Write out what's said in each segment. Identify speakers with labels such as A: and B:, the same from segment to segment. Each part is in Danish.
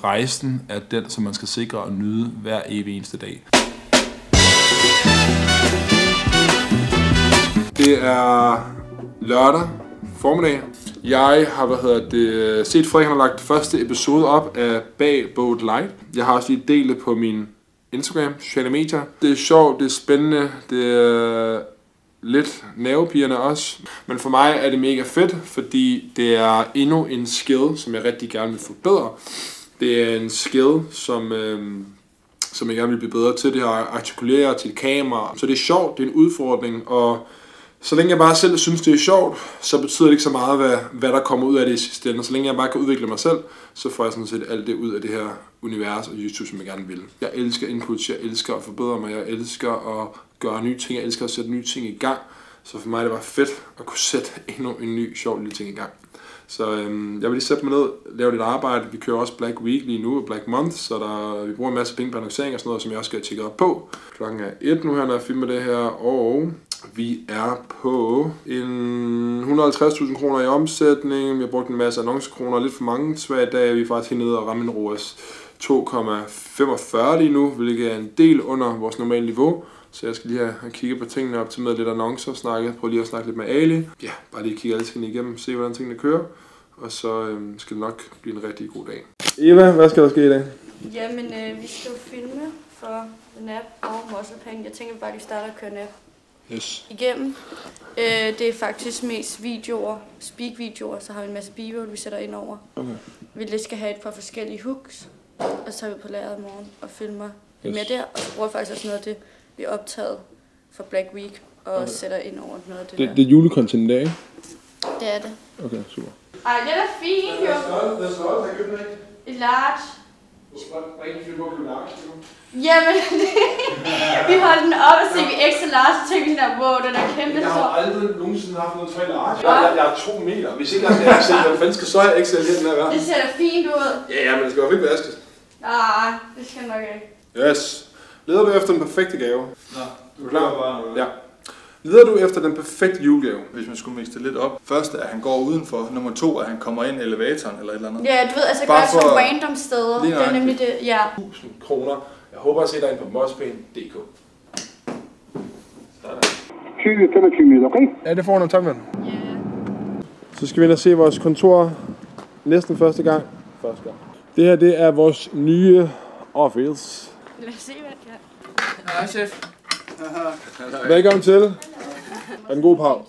A: rejsen er den, som man skal sikre og nyde hver evig eneste dag. Det er lørdag formiddag. Jeg har set Frederik har lagt første episode op af Bag Boat Light. Jeg har også lige delt det på min Instagram, sociale medier. Det er sjovt, det er spændende, det er lidt nervepirrende også. Men for mig er det mega fedt, fordi det er endnu en skill, som jeg rigtig gerne vil forbedre. Det er en skill, som jeg gerne vil blive bedre til. Det her at artikulere til et kamera. Så det er sjovt, det er en udfordring, og så længe jeg bare selv synes, det er sjovt, så betyder det ikke så meget, hvad der kommer ud af det i sidste ende. Så længe jeg bare kan udvikle mig selv, så får jeg sådan set alt det ud af det her univers og YouTube, som jeg gerne vil. Jeg elsker inputs, jeg elsker at forbedre mig, jeg elsker at gøre nye ting, jeg elsker at sætte nye ting i gang. Så for mig er det bare fedt at kunne sætte endnu en ny, sjov lille ting i gang. Så jeg vil lige sætte mig ned, lave lidt arbejde. Vi kører også Black Week lige nu, og Black Month, så vi bruger en masse penge på annoncering og sådan noget, som jeg også skal tjekke op på. Klokken er 1 nu her, når jeg filmer det her, og vi er på 150.000 kroner i omsætning. Vi har brugt en masse annoncekroner, lidt for mange svage dage. Vi er faktisk hernede og ramme en ROAS 2,45 lige nu, hvilket er en del under vores normale niveau. Så jeg skal lige have kigget på tingene, optimeret lidt annoncer, prøve lige at snakke lidt med Ali. Ja, bare lige kigge alle tingene igennem, se hvordan tingene kører. Og så skal det nok blive en rigtig god dag. Eva, hvad skal der ske i dag?
B: Jamen, vi skal jo filme for Nap og Musclepink. Jeg tænker bare, at vi starter at køre Nap igennem. Det er faktisk mest videoer, speak-videoer, så har vi en masse b-roll, vi sætter ind over. Okay. Vi lige skal have et par forskellige hooks, og så tager vi på lageret i morgen og filmer mere der. Og så bruger jeg faktisk også noget af det, vi er optaget for Black Week, og sætter ind over noget af det der.
A: Det er julecontent i dag, ikke?
B: Det er det.
A: Okay, super.
B: Ej, det er da fint, jo.
A: Det er større, jeg købte den ikke.
B: Et large.
A: Hvor ikke film på at købe large, jo?
B: Jamen, vi holdt den op og så vi ekstra large, så tænkte vi sådan, wow, den er kæmpe stor.
A: Jeg har aldrig nogensinde haft noget 3 large. Jeg er 2 meter. Hvis ikke jeg er XL, hvad fanden skal så have XL i den her verden?
B: Det ser da fint ud.
A: Ja, men det skal jo ikke vaskes.
B: Nej, det skal nok ikke.
A: Yes. Leder du efter den perfekte gave?
C: Nå,
A: du er klar? Ja. Leder du efter den perfekte julegave?
C: Hvis man skulle mixte lidt op. Først er, at han går udenfor. Nummer 2 er, at han kommer ind i elevatoren eller et eller andet.
B: Ja, du ved, altså gør sådan random steder. Det er nemlig det, ja.
A: 1000 kroner. Jeg håber at se dig ind på mosspain.dk. Sådan.
D: 20-25 meter, okay?
A: Ja, det får noget, tak, mand.
B: Ja.
A: Så skal vi ind og se vores kontor næsten første gang. Det her, det er vores nye office.
B: Lad os se, hvad det kan.
C: Hej, chef.
A: Velkommen til. Er den god, Pau?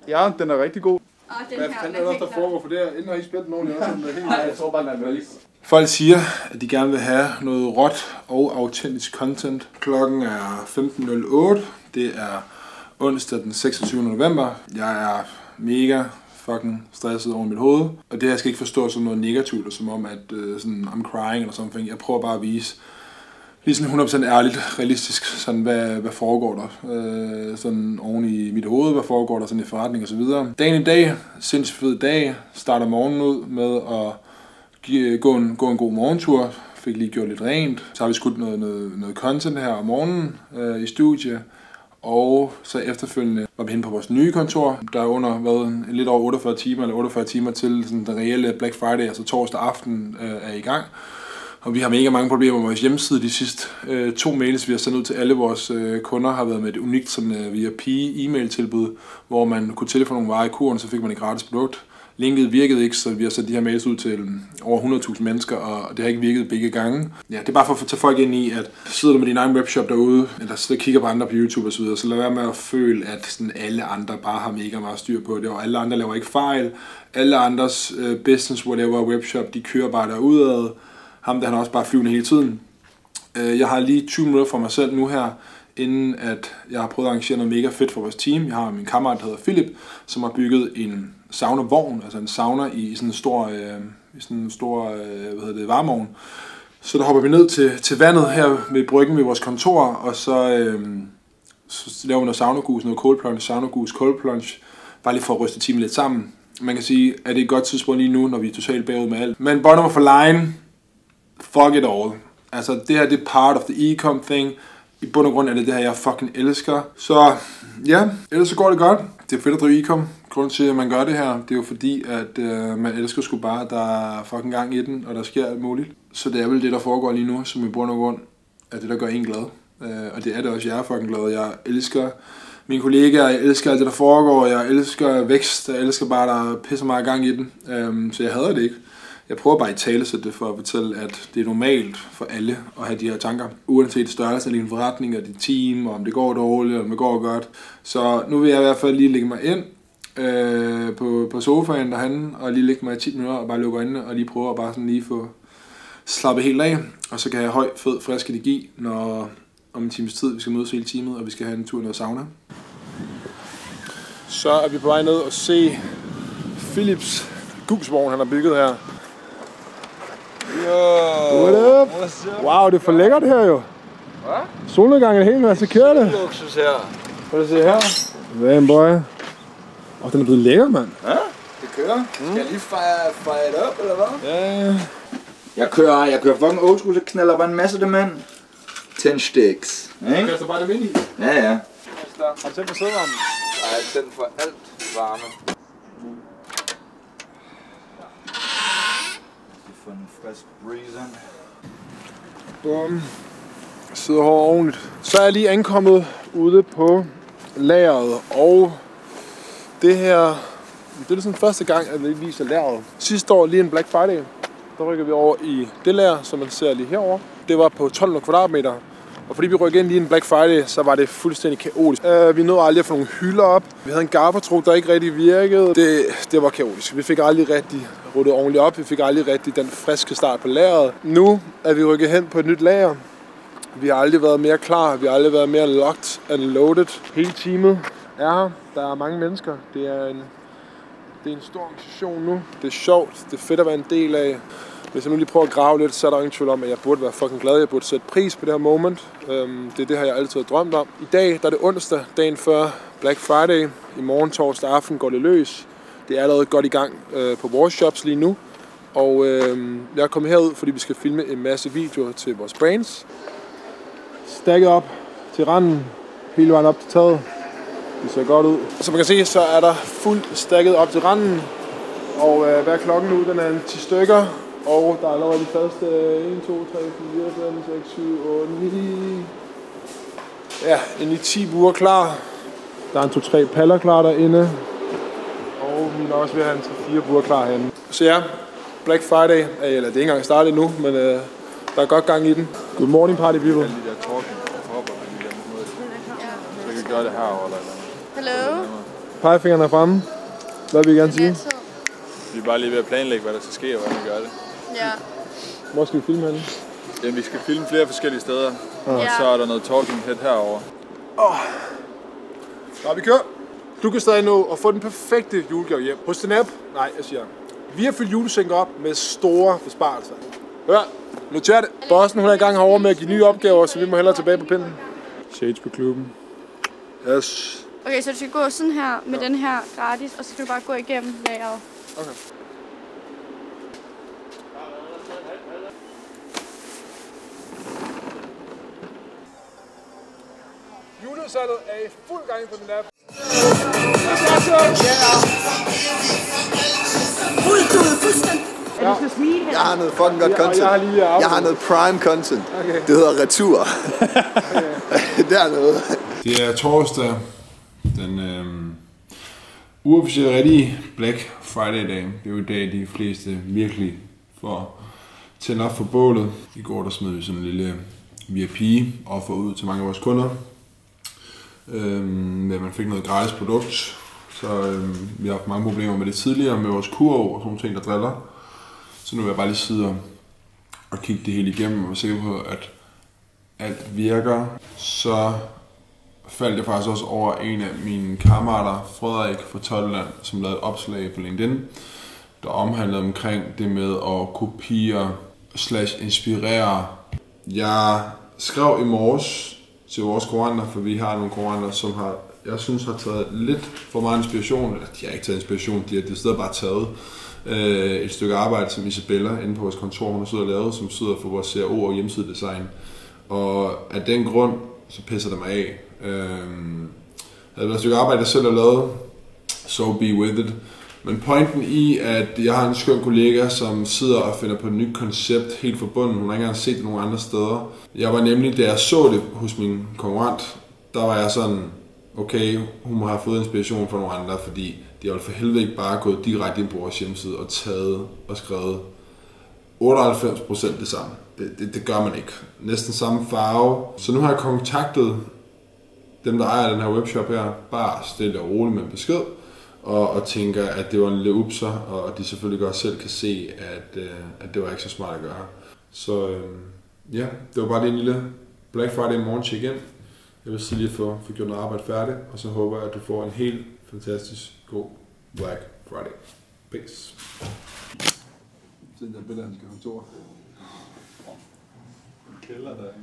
C: Ja, den er rigtig god.
A: Hvad fanden er der foregår for det her? Inden har I spillet den ordentligt også? Jeg tror bare, den er valgt. Folk siger, at de gerne vil have noget råt og autentisk content. Klokken er 15.08. Det er onsdag den 26. november. Jeg er mega fucking stresset over mit hoved. Og det her skal ikke forstå som noget negativt, og som om, at sådan, I'm crying eller something. Jeg prøver bare at vise lige sådan 100% ærligt, realistisk, sådan hvad foregår der sådan oven i mit hoved, hvad foregår der sådan i forretning og så videre. Dagen i dag, sindssygt fed dag, starter morgenen ud med at gå en god morgentur, fik lige gjort lidt rent, så har vi skudt noget content her om morgenen i studie, og så efterfølgende var vi henne på vores nye kontor, der er under lidt over 48 timer til sådan den reelle Black Friday, altså torsdag aften er i gang. Og vi har mega mange problemer med vores hjemmeside. De sidste 2 mails, vi har sendt ud til alle vores kunder, har været med et unikt sådan, VIP e-mail-tilbud, hvor man kunne tilføje nogle varer i kuren, så fik man et gratis produkt. Linket virkede ikke, så vi har sendt de her mails ud til over 100.000 mennesker, og det har ikke virket begge gange. Ja, det er bare for at tage folk ind i, at sidder du med din egen webshop derude, eller sidder og kigger på andre på YouTube osv., så lad være med at føle, at sådan alle andre bare har mega meget styr på det, og alle andre laver ikke fejl. Alle andres business, whatever, webshop, de kører bare derudad. Ham der, han er også bare flyvende hele tiden. Jeg har lige 20 minutter for mig selv nu her, inden at jeg har prøvet at arrangere noget mega fedt for vores team. Jeg har min kammerat, der hedder Philip, som har bygget en sauna-vogn, altså en sauna i sådan en stor varmeovn. Så der hopper vi ned til vandet her ved bryggen ved vores kontor, og så laver vi noget saunagus, noget cold plunge, saunagus, cold plunge, bare lige for at ryste teamet lidt sammen. Man kan sige, at det er et godt tidspunkt lige nu, når vi er totalt bagud med alt. Men bottom of a line, fuck it all. Altså det her, det er part of the e-com thing. I bund og grund er det her, jeg fucking elsker. Så ja, ellers så går det godt. Det er fedt at drive e-com. Grunden til, at man gør det her, det er jo fordi, at man elsker sgu bare, at der er fucking gang i den, og der sker alt muligt. Så det er vel det, der foregår lige nu, som i bund og grund er det, der gør en glad. Og det er det også, jeg er fucking glad. Jeg elsker mine kollegaer, jeg elsker alt det, der foregår, jeg elsker vækst, jeg elsker bare, at der pisser meget gang i den. Så jeg hader det ikke. Jeg prøver bare i talesætte det for at fortælle, at det er normalt for alle at have de her tanker. Uanset størrelsen af din forretning og dit team, og om det går dårligt, eller om det går godt. Så nu vil jeg i hvert fald lige lægge mig ind på sofaen derhen, og lige lægge mig i 10 minutter og bare lukke øjnene, og lige prøve at bare sådan lige få slappet helt af. Og så kan jeg have høj, fed, frisk energi, når om en times tid vi skal mødes hele teamet, og vi skal have en tur i noget sauna. Så er vi på vej ned og se Philips gusvogn, han har bygget her. What up? Wow, det er for lækkert her jo.
E: Hvad?
A: Solnedgangen er helt massakreret.
E: Det er luksus her.
A: Prøv at se her. Hvad boy? Den er blevet lækker, mand.
E: Ja, det kører. Skal jeg lige fire det op, eller hvad?
A: Ja.
E: Jeg kører fucking old school, så knaller bare en masse af det, mand. 10 sticks.
A: Jeg kaster bare det vind i.
E: Ja.
A: Har du tændt for sædvarmen?
E: Nej, jeg tændt for alt varme. For en frisk breeze.
A: Bum. Sidder hårdt ordentligt. Så er jeg lige ankommet ude på lageret, og det her, det er sådan første gang, at vi viser lageret. Sidste år, lige en Black Friday, der rykker vi over i det lager, som man ser lige herovre. Det var på 1200 kvadratmeter, og fordi vi rykkede ind lige en Black Friday, så var det fuldstændig kaotisk. Vi nåede aldrig at få nogle hylder op. Vi havde en gaffertruck, der ikke rigtig virkede. Det var kaotisk. Vi fik aldrig rigtig ryddet ordentligt op. Vi fik aldrig rigtig den friske start på lageret. Nu er vi rykket hen på et nyt lager. Vi har aldrig været mere klar. Vi har aldrig været mere locked and loaded. Hele teamet er her. Der er mange mennesker. Det er en stor organisation nu. Det er sjovt. Det er fedt at være en del af. Hvis jeg nu lige prøver at grave lidt, så er der ingen tvivl om, at jeg burde være fucking glad. Jeg burde sætte pris på det her moment. Det er det her, jeg altid har drømt om. I dag, der er det onsdag, dagen før Black Friday. I morgen torsdag aften går det løs. Det er allerede godt i gang på vores shops lige nu. Og jeg er kommet herud, fordi vi skal filme en masse videoer til vores brands. Stakket op til randen, hele vejen op til taget. Det ser godt ud. Som man kan se, så er der fuldt stakket op til randen. Og hvad er klokken nu? Den er 10 stykker. Og der er allerede de første 1, 2, 3, 4, 5, 6, 7, 8, 9... Ja, en i 10 buer klar. Der er en 2-3 paller klar derinde. Og vi er også ved at have en 3-4 buer klar herinde. Så ja, Black Friday, eller det er ikke engang startet endnu, men der er godt gang i den. Good morning party people.
C: Alle de der talking hopper, så kan vi gøre det herovre eller
B: Hello.
A: Pegefingeren er fremme. Hvad vil I gerne sige?
C: Vi er bare lige ved at planlægge, hvad der skal ske og hvordan vi gør det.
B: Ja.
A: Hvor skal vi filme henne?
C: Jamen, vi skal filme flere forskellige steder, og
B: Ja.
C: så er der noget talking head herovre.
A: Så vi kører. Du kan stadig nå at få den perfekte julegave hjem. Hos Snap, nej, jeg siger, vi har fyldt julesænker op med store besparelser. Hør, noter det. Bossen, hun er i gang herovre med at give nye opgaver, så vi må hellere tilbage på pinden. Shades på klubben. Yes.
B: Okay, så du skal gå sådan her med den her gratis, og så skal du bare gå igennem lageret.
A: Okay. Julesalget er i fuld gang på den app.
E: Jeg har noget fucking godt content. Jeg har noget prime content.
A: Okay.
E: Det hedder retur. Det er noget.
A: Det er torsdag, den uofficielle rigtige Black Friday-dag. Det er jo i dag, de fleste virkelig får tændt op for bålet. I går der smed vi sådan en lille VIP-offer ud til mange af vores kunder. Men man fik noget gratis produkt. Så vi har haft mange problemer med det tidligere, med vores kurv og sådan nogle ting, der driller. Så nu vil jeg bare lige sidde og kigge det hele igennem og være sikker på, at alt virker. Så faldt jeg faktisk også over en af mine kammerater, Frederik fra Tolland, som lavede et opslag på LinkedIn, der omhandlede omkring det med at kopiere / inspirere. Jeg skrev i morges til vores konkurrenter, for vi har nogle konkurrenter, som jeg synes har taget lidt for meget inspiration. Eller de har ikke taget inspiration, de har stedet bare taget et stykke arbejde, som Isabella inde på vores kontor, hun har siddet og lavet, som sidder for vores CRO og hjemmesidedesign. Og af den grund, så pisser det mig af. Det havde været et stykke arbejde, jeg selv har lavet, so be with it. Men pointen i, at jeg har en skøn kollega, som sidder og finder på et nyt koncept helt fra bunden. Hun har ikke engang set det nogen andre steder. Jeg var nemlig, da jeg så det hos min konkurrent, der var jeg sådan, okay, hun må have fået inspiration fra nogle andre, fordi de har jo for helvede ikke bare gået direkte ind på vores hjemmeside og taget og skrevet 98% det samme. Det gør man ikke. Næsten samme farve. Så nu har jeg kontaktet dem, der ejer den her webshop her, bare stille og roligt med en besked, og tænker, at det var en lille upser, og de selvfølgelig godt selv kan se, at det var ikke så smart at gøre. Så ja, det var bare det en lille Black Friday morgen check-in. Jeg vil sige lige få gjort noget arbejde færdigt, og så håber jeg, at du får en helt fantastisk god Black Friday. Peace.
F: Siden der billeder, han skal kontor.
C: Kælder der, ikke?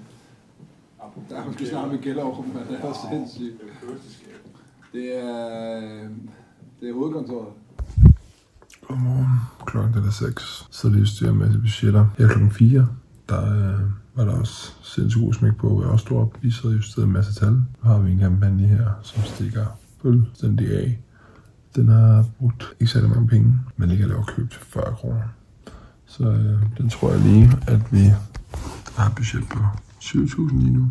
F: Der er måske snart med kælderovn, men det er også sindssygt. Det er hovedkontoret.
A: Godmorgen. Klokken er 6. Så lige styrer en masse budgetter. Her klokken 4. Der var der også sindssygt god smæk på. Jeg også stod op. Vi sidder og justerede en masse tal. Nu har vi en kampagne her, som stikker fuldstændig af. Den har brugt ikke særlig mange penge, men ikke at lave køb til 40 kroner. Så den tror jeg lige, at vi har et budget på 7.000 lige nu.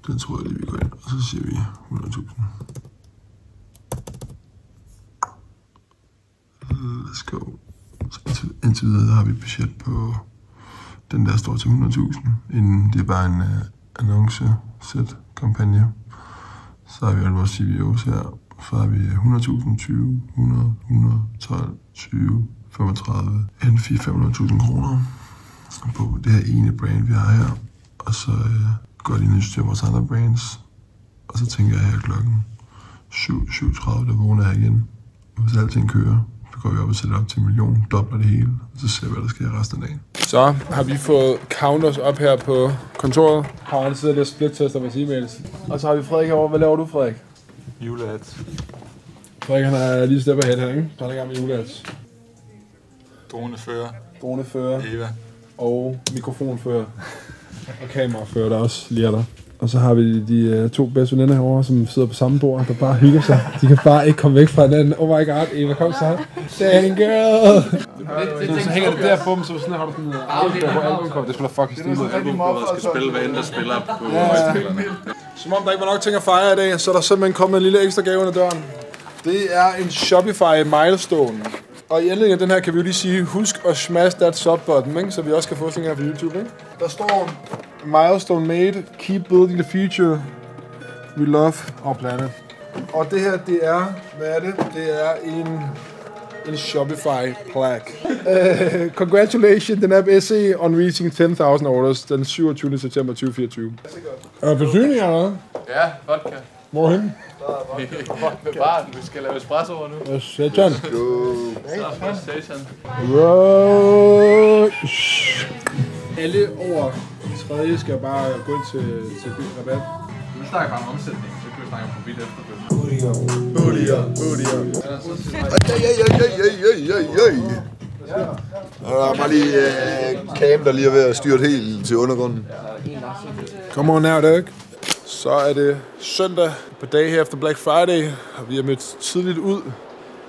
A: Den tror jeg lige, vi går ind, og så siger vi 100.000. Let's go. Så indtil videre har vi et budget på den der står til 100.000, inden det er bare en annonce-sæt-kampagne. Så har vi alle vores CVO's her. Så har vi 100.000, 20, 100, 100, 12, 20, 35, 500.000 kroner på det her ene brand, vi har her. Og så går jeg lige ned til vores andre brands. Og så tænker jeg her klokken 7.30, der vågner jeg igen. Og hvis alting kører, så går vi op og sætter op til 1 million, dobler det hele, og så ser vi, hvad der sker resten af dagen. Så har vi fået counters op her på kontoret. Har han siddet og split-tester vores e-mails. Og så har vi Frederik herovre. Hvad laver du, Frederik?
C: Juleads.
A: Frederik, han er lige step ahead her, ikke? Så er der i gang med juleads.
C: Dronefører.
A: Eva. Og mikrofonfører. Og kamerafører, der også lige er der. Og så har vi de to bedste veninder herovre, som sidder på samme bord, der bare hygger sig. De kan bare ikke komme væk fra hinanden. Oh my god, Eva, kom så. Dang girl! Så hænger det der på dem, så sådan har du sådan en albumcover. Det spiller fucking stil.
C: Albumcover skal spille, hvad end der spiller på højspillerne.
A: Som om der ikke var nok ting at fejre i dag, så er der simpelthen kommet en lille ekstra gave under døren. Det er en Shopify milestone. Og i anledning af den her kan vi jo lige sige, husk at smash that sub-button, ikke? Så vi også kan få sådan her på YouTube. Ikke? Der står, milestone made, keep building the future, we love our planet. Og det her, det er, hvad er det? Det er en Shopify plaque. Congratulations, den app SE on reaching 10.000 orders den 27. september 2024. Er der forsyninger eller hvad?
G: Ja, vodka.
A: Hvorhen?
G: Med baren, vi skal lave espressoer nu.
A: Satan.
G: Satan.
A: Alle over tredje skal bare gå ind til rabat.
G: Nu snakker bare om omsætning, så kan vi snakke om profit efterfølgende.
H: Der er bare lige Cam, der lige er ved at styre helt til undergrunden.
A: Come on now, Dirk. Så er det søndag på dag her efter Black Friday, og vi er mødt tidligt ud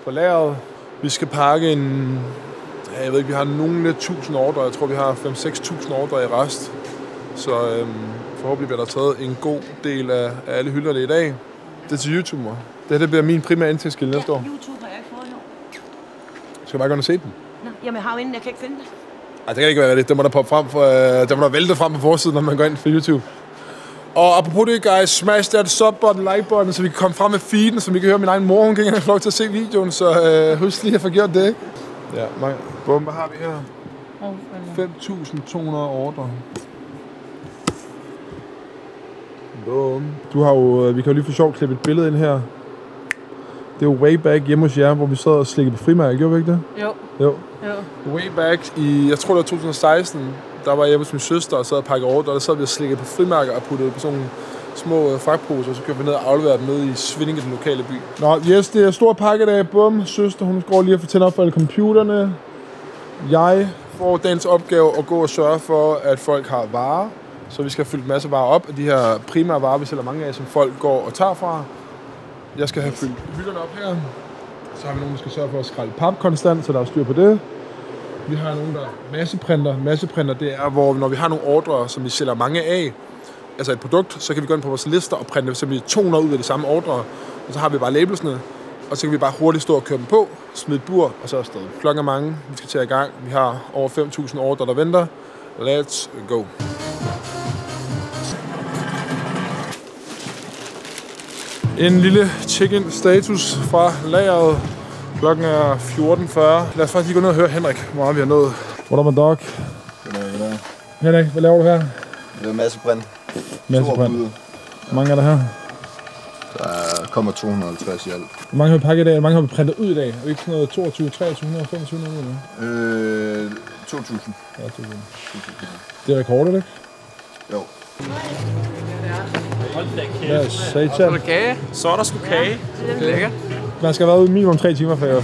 A: på lageret. Vi skal pakke jeg ved ikke, vi har nogle 1000 ordre. Jeg tror, vi har 5-6.000 ordre i rest. Så forhåbentlig bliver der taget en god del af alle hylderne i dag. Det er til YouTube, mor. Det bliver min primære indtægtskilde næste år.
I: YouTube har jeg ikke fået endnu.
A: Skal jeg bare gå ind og se den?
I: Nå, jamen jeg har jo inden, jeg kan ikke finde det.
A: Ej, det kan ikke være rigtigt. Det må der poppe frem for, det må der vælte frem på forsiden, når man går ind for YouTube. Og apropos det, guys, smash that sub-button, like-button, så vi kan komme frem med feeden, så vi kan høre min egen mor, hun kan ikke have lov til at se videoen, så husk lige at få gjort det, ikke? Ja, bum, hvad har vi her? 5.200 ordre. Bum. Du har jo, vi kan jo lige for sjovt klippe et billede ind her. Det er jo way back hjemme hos jer, hvor vi sad og slikkede på frimærker, gjorde vi ikke det? Jo. Way back i, jeg tror det var 2016, der var jeg hos min søster og sad og pakkede ordre, og der sad vi og slikkede på frimærker og puttede på sådan nogle små fragtposer, og så kørte vi ned og afleverede dem ned i Svinninge, den lokale by. Nå, yes, det er stor pakkedag. Bum, søster, hun går lige og fortæller op for alle computerne. Jeg får dagens opgave at gå og sørge for, at folk har varer. Så vi skal have fyldt en masse varer op af de her primære varer, vi sælger mange af, som folk går og tager fra. Jeg skal have fyldt hylderne op her. Så har vi nogen, der skal sørge for at skrælle pap konstant, så der er styr på det. Vi har nogen, der masseprinter. Masseprinter, det er, hvor når vi har nogle ordre, som vi sælger mange af, altså et produkt, så kan vi gå ind på vores lister og printe simpelthen 200 ud af de samme ordre. Og så har vi bare labelsene, og så kan vi bare hurtigt stå og køre dem på, smide et bur, og så er afsted. Klokken er mange, vi skal til i gang. Vi har over 5.000 ordre, der venter. Let's go. En lille check-in status fra lageret. Klokken er 14.40. Lad os faktisk lige gå ned og høre Henrik, hvor meget vi har nået. What up, my dog?
H: Goddag.
A: Henrik, hvad laver du her?
H: Det er masseprint.
A: Masseprint. Hvor mange er der her?
H: Der kommer 250 i alt.
A: Hvor mange har vi pakket i dag? Hvor mange har vi printet ud i dag? Er vi ikke sådan noget 22, 2300, 2500?
H: 2.000.
A: Ja, 2.000. Det er rekord, ikke?
H: Jo.
A: Ja, satan.
J: Så er der sgu kage. Okay. Lækkert.
A: Man skal have været ude minimum 3 timer før,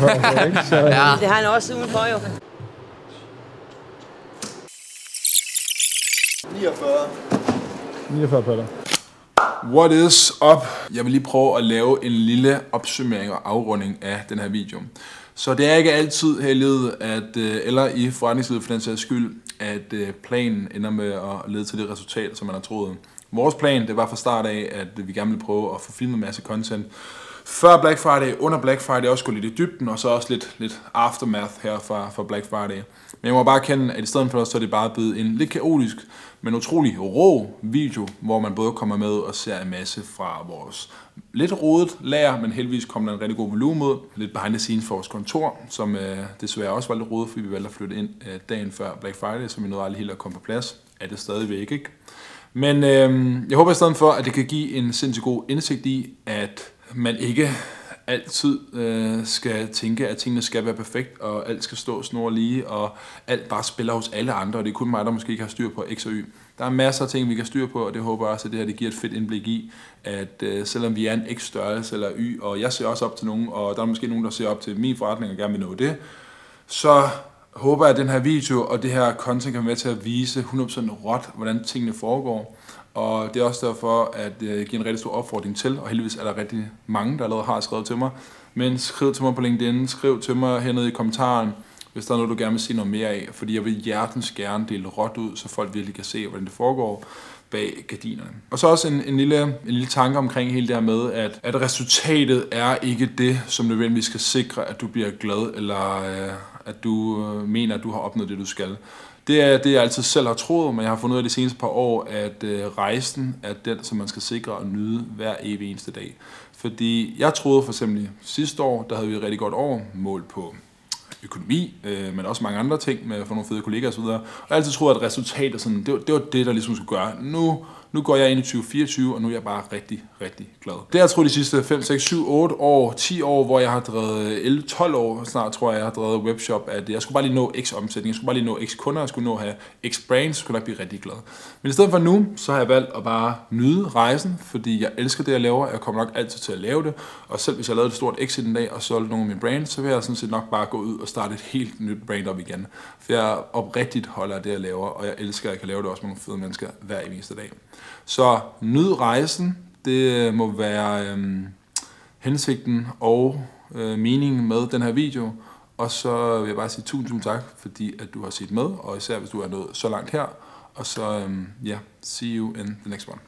A: ikke? Så,
I: ja. Det har han også udenfor, jo.
A: 49 patter. What is up? Jeg vil lige prøve at lave en lille opsummering og afrunding af den her video. Så det er ikke altid her i livet, eller i forretningslivet for den sags skyld, at planen ender med at lede til det resultat, som man har troet. Vores plan, det var fra start af, at vi gerne ville prøve at få filmet en masse content før Black Friday, under Black Friday, også gå lidt i dybden, og så også lidt aftermath her fra Black Friday. Men jeg må bare kende, at i stedet for så er det bare blevet en lidt kaotisk, men utrolig rå video, hvor man både kommer med og ser en masse fra vores lidt rodet lager, men heldigvis kommer der en rigtig god volumen ud. Lidt behind the scenes for vores kontor, som desværre også var lidt rodet, fordi vi valgte at flytte ind dagen før Black Friday, så vi nåede aldrig helt at komme på plads. Er det stadigvæk ikke? Men jeg håber i stedet for, at det kan give en sindssygt god indsigt i, at man ikke altid skal tænke, at tingene skal være perfekt, og alt skal stå snor lige, og alt bare spiller hos alle andre, og det er kun mig, der måske ikke har styr på X og Y. Der er masser af ting, vi kan styre på, og det håber jeg også, at det her det giver et fedt indblik i, at selvom vi er en X-størrelse eller Y, og jeg ser også op til nogen, og der er måske nogen, der ser op til min forretning og gerne vil nå det, så håber jeg, at den her video og det her content kan være med til at vise 100% råt, hvordan tingene foregår. Og det er også derfor, at jeg giver en rigtig stor opfordring til, og heldigvis er der rigtig mange, der allerede har skrevet til mig. Men skriv til mig på LinkedIn, skriv til mig hernede i kommentaren, hvis der er noget, du gerne vil se noget mere af. Fordi jeg vil hjertens gerne dele råt ud, så folk virkelig kan se, hvordan det foregår bag gardinerne. Og så også en lille tanke omkring hele det her med, at resultatet er ikke det, som nødvendigvis skal sikre, at du bliver glad, eller at du mener, at du har opnået det, du skal. Det er det, jeg altid selv har troet, men jeg har fundet ud af de seneste par år, at rejsen er den, som man skal sikre og nyde hver evig eneste dag. Fordi jeg troede for eksempel sidste år, der havde vi et rigtig godt år, målt på økonomi, men også mange andre ting med at få nogle fede kollegaer osv. Og jeg har altid troet, at resultatet sådan, det var det, der ligesom skulle gøre. Nu går jeg ind i 2024, og nu er jeg bare rigtig, rigtig glad. Det har jeg troet de sidste 5, 6, 7, 8 år, 10 år, hvor jeg har drevet 11-12 år snart, tror jeg har drevet webshop, at jeg skulle bare lige nå X omsætning, jeg skulle bare lige nå X kunder, jeg skulle nå at have X brands, så skulle jeg blive rigtig glad. Men i stedet for nu, så har jeg valgt at bare nyde rejsen, fordi jeg elsker det, jeg laver, jeg kommer nok altid til at lave det, og selv hvis jeg lavede et stort X i den dag, og solgte nogle af mine brands, så vil jeg sådan set nok bare gå ud og starte et helt nyt brand op igen. For jeg oprigtigt holder af det, jeg laver, og jeg elsker, at jeg kan lave det også med nogle fede mennesker hver eneste dag. Så nyd rejsen, det må være hensigten og meningen med den her video. Og så vil jeg bare sige tusind tak, fordi at du har set med, og især hvis du er nået så langt her. Og så, see you in the next one.